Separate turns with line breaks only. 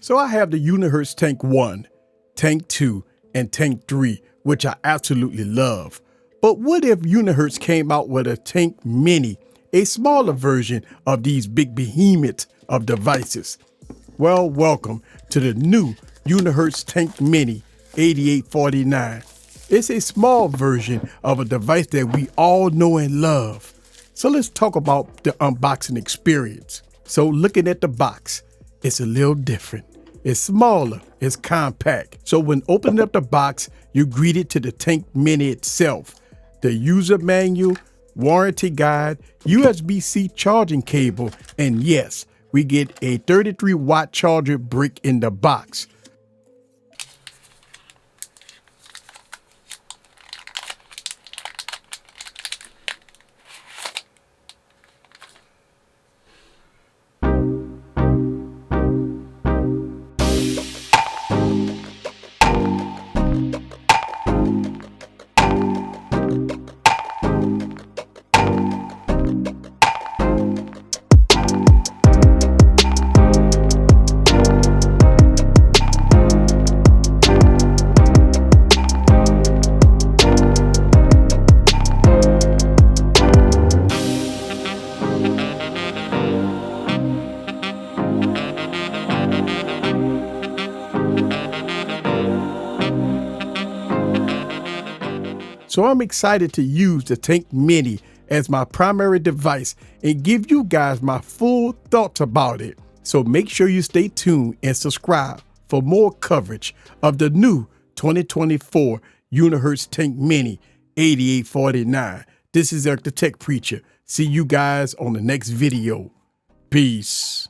So I have the Unihertz Tank 1, Tank 2, and Tank 3, which I absolutely love. But what if Unihertz came out with a Tank Mini, a smaller version of these big behemoths of devices? Well, welcome to the new Unihertz Tank Mini 8849. It's a small version of a device that we all know and love. So let's talk about the unboxing experience. So looking at the box, it's a little different. It's smaller, it's compact. So when opening up the box, you're greeted to the Tank Mini itself, the user manual, warranty guide, USB-C charging cable, and yes, we get a 33-watt charger brick in the box. So I'm excited to use the Tank Mini as my primary device and give you guys my full thoughts about it. So make sure you stay tuned and subscribe for more coverage of the new 2024 Unihertz Tank Mini 8849. This is Eric the Tech Preacher. See you guys on the next video. Peace.